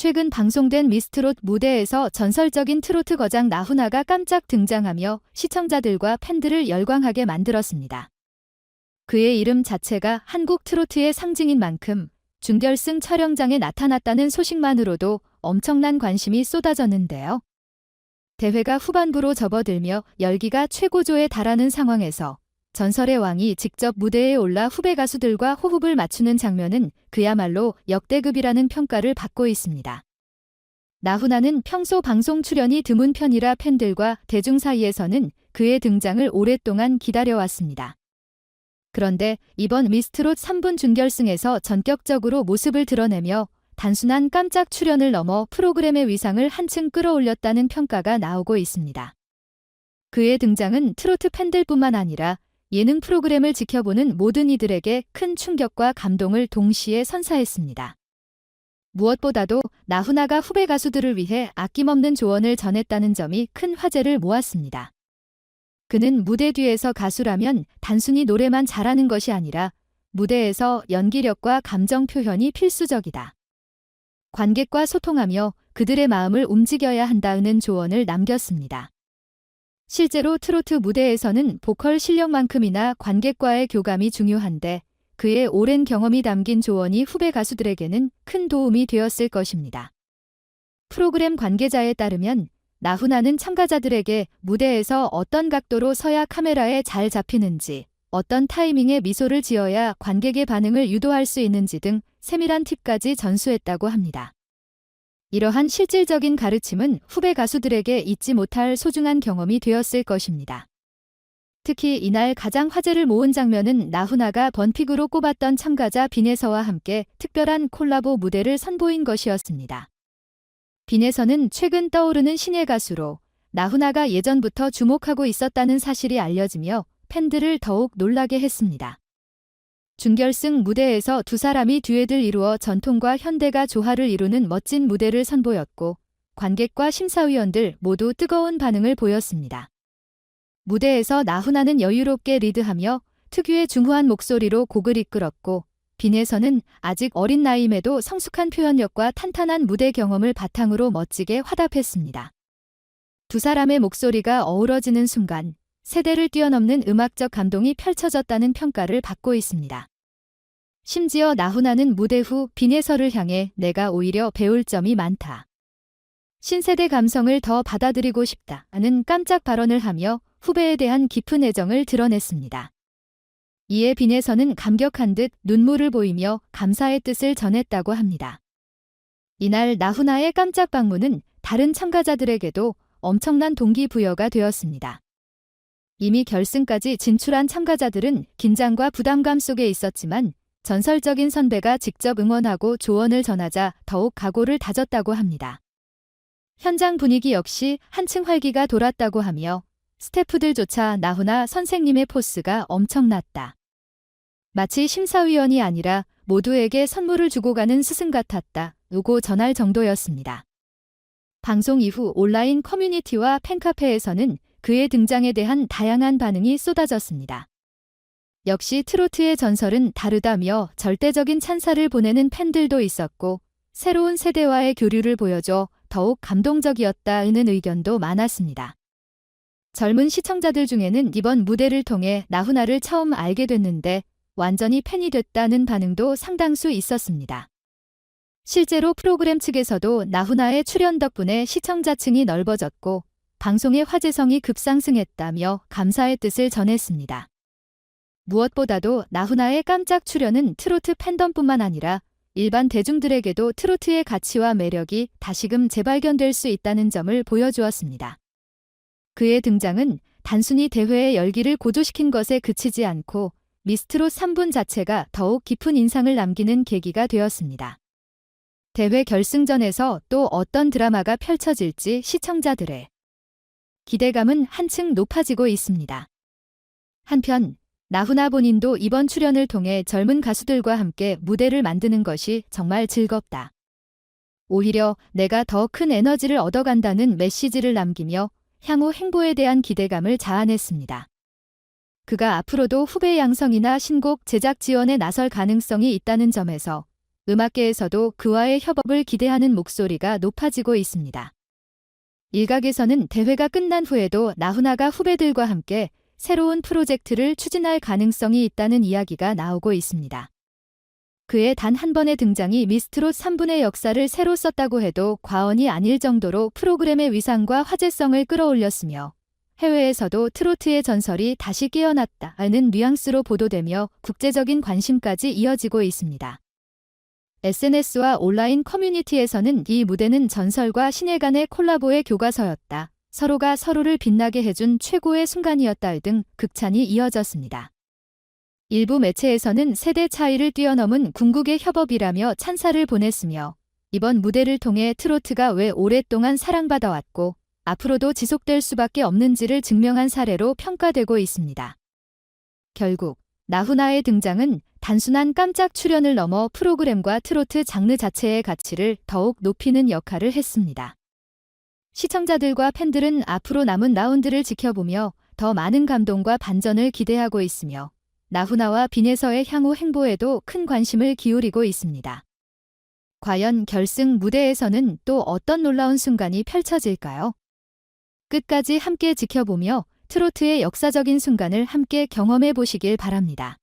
최근 방송된 미스트롯 무대에서 전설적인 트로트 거장 나훈아가 깜짝 등장하며 시청자들과 팬들을 열광하게 만들었습니다. 그의 이름 자체가 한국 트로트의 상징인 만큼 준결승 촬영장에 나타났다는 소식만으로도 엄청난 관심이 쏟아졌는데요. 대회가 후반부로 접어들며 열기가 최고조에 달하는 상황에서 전설의 왕이 직접 무대에 올라 후배 가수들과 호흡을 맞추는 장면은 그야말로 역대급이라는 평가를 받고 있습니다. 나훈아는 평소 방송 출연이 드문 편이라 팬들과 대중 사이에서는 그의 등장을 오랫동안 기다려왔습니다. 그런데 이번 미스트롯 3분 준결승에서 전격적으로 모습을 드러내며 단순한 깜짝 출연을 넘어 프로그램의 위상을 한층 끌어올렸다는 평가가 나오고 있습니다. 그의 등장은 트로트 팬들뿐만 아니라 예능 프로그램을 지켜보는 모든 이들에게 큰 충격과 감동을 동시에 선사했습니다. 무엇보다도 나훈아가 후배 가수들을 위해 아낌없는 조언을 전했다는 점이 큰 화제를 모았습니다. 그는 무대 뒤에서 가수라면 단순히 노래만 잘하는 것이 아니라 무대에서 연기력과 감정 표현이 필수적이다. 관객과 소통하며 그들의 마음을 움직여야 한다는 조언을 남겼습니다. 실제로 트로트 무대에서는 보컬 실력만큼이나 관객과의 교감이 중요한데 그의 오랜 경험이 담긴 조언이 후배 가수들에게는 큰 도움이 되었을 것입니다. 프로그램 관계자에 따르면 나훈아는 참가자들에게 무대에서 어떤 각도로 서야 카메라에 잘 잡히는지, 어떤 타이밍에 미소를 지어야 관객의 반응을 유도할 수 있는지 등 세밀한 팁까지 전수했다고 합니다. 이러한 실질적인 가르침은 후배 가수들에게 잊지 못할 소중한 경험이 되었을 것입니다. 특히 이날 가장 화제를 모은 장면은 나훈아가 번픽으로 꼽았던 참가자 빈에서와 함께 특별한 콜라보 무대를 선보인 것이었습니다. 빈에서는 최근 떠오르는 신예 가수로 나훈아가 예전부터 주목하고 있었다는 사실이 알려지며 팬들을 더욱 놀라게 했습니다. 준결승 무대에서 두 사람이 듀엣을 이루어 전통과 현대가 조화를 이루는 멋진 무대를 선보였고 관객과 심사위원들 모두 뜨거운 반응을 보였습니다. 무대에서 나훈아는 여유롭게 리드하며 특유의 중후한 목소리로 곡을 이끌었고 빈에서는 아직 어린 나이임에도 성숙한 표현력과 탄탄한 무대 경험을 바탕으로 멋지게 화답했습니다. 두 사람의 목소리가 어우러지는 순간 세대를 뛰어넘는 음악적 감동이 펼쳐졌다는 평가를 받고 있습니다. 심지어 나훈아는 무대 후 빈에서를 향해 내가 오히려 배울 점이 많다. 신세대 감성을 더 받아들이고 싶다는 깜짝 발언을 하며 후배에 대한 깊은 애정을 드러냈습니다. 이에 빈에서는 감격한 듯 눈물을 보이며 감사의 뜻을 전했다고 합니다. 이날 나훈아의 깜짝 방문은 다른 참가자들에게도 엄청난 동기부여가 되었습니다. 이미 결승까지 진출한 참가자들은 긴장과 부담감 속에 있었지만 전설적인 선배가 직접 응원하고 조언을 전하자 더욱 각오를 다졌다고 합니다. 현장 분위기 역시 한층 활기가 돌았다고 하며 스태프들조차 나훈아 선생님의 포스가 엄청났다. 마치 심사위원이 아니라 모두에게 선물을 주고 가는 스승 같았다고 전할 정도였습니다. 방송 이후 온라인 커뮤니티와 팬카페에서는 그의 등장에 대한 다양한 반응이 쏟아졌습니다. 역시 트로트의 전설은 다르다며 절대적인 찬사를 보내는 팬들도 있었고 새로운 세대와의 교류를 보여줘 더욱 감동적이었다는 의견도 많았습니다. 젊은 시청자들 중에는 이번 무대를 통해 나훈아를 처음 알게 됐는데 완전히 팬이 됐다는 반응도 상당수 있었습니다. 실제로 프로그램 측에서도 나훈아의 출연 덕분에 시청자층이 넓어졌고 방송의 화제성이 급상승했다며 감사의 뜻을 전했습니다. 무엇보다도 나훈아의 깜짝 출연은 트로트 팬덤뿐만 아니라 일반 대중들에게도 트로트의 가치와 매력이 다시금 재발견될 수 있다는 점을 보여주었습니다. 그의 등장은 단순히 대회의 열기를 고조시킨 것에 그치지 않고 미스트롯 3분 자체가 더욱 깊은 인상을 남기는 계기가 되었습니다. 대회 결승전에서 또 어떤 드라마가 펼쳐질지 시청자들의 기대감은 한층 높아지고 있습니다. 한편 나훈아 본인도 이번 출연을 통해 젊은 가수들과 함께 무대를 만드는 것이 정말 즐겁다. 오히려 내가 더 큰 에너지를 얻어간다는 메시지를 남기며 향후 행보에 대한 기대감을 자아냈습니다. 그가 앞으로도 후배 양성이나 신곡 제작 지원에 나설 가능성이 있다는 점에서 음악계에서도 그와의 협업을 기대하는 목소리가 높아지고 있습니다. 일각에서는 대회가 끝난 후에도 나훈아가 후배들과 함께 새로운 프로젝트를 추진할 가능성이 있다는 이야기가 나오고 있습니다. 그의 단 한 번의 등장이 미스트롯 3분의 역사를 새로 썼다고 해도 과언이 아닐 정도로 프로그램의 위상과 화제성을 끌어올렸으며 해외에서도 트로트의 전설이 다시 깨어났다는 뉘앙스로 보도되며 국제적인 관심까지 이어지고 있습니다. SNS와 온라인 커뮤니티에서는 이 무대는 전설과 신예 간의 콜라보의 교과서였다. 서로가 서로를 빛나게 해준 최고의 순간이었다 등 극찬이 이어졌습니다. 일부 매체에서는 세대 차이를 뛰어넘은 궁극의 협업이라며 찬사를 보냈으며 이번 무대를 통해 트로트가 왜 오랫동안 사랑받아왔고 앞으로도 지속될 수밖에 없는지를 증명한 사례로 평가되고 있습니다. 결국 나훈아의 등장은 단순한 깜짝 출연을 넘어 프로그램과 트로트 장르 자체의 가치를 더욱 높이는 역할을 했습니다. 시청자들과 팬들은 앞으로 남은 라운드를 지켜보며 더 많은 감동과 반전을 기대하고 있으며 나훈아와 빈에서의 향후 행보에도 큰 관심을 기울이고 있습니다. 과연 결승 무대에서는 또 어떤 놀라운 순간이 펼쳐질까요? 끝까지 함께 지켜보며 트로트의 역사적인 순간을 함께 경험해 보시길 바랍니다.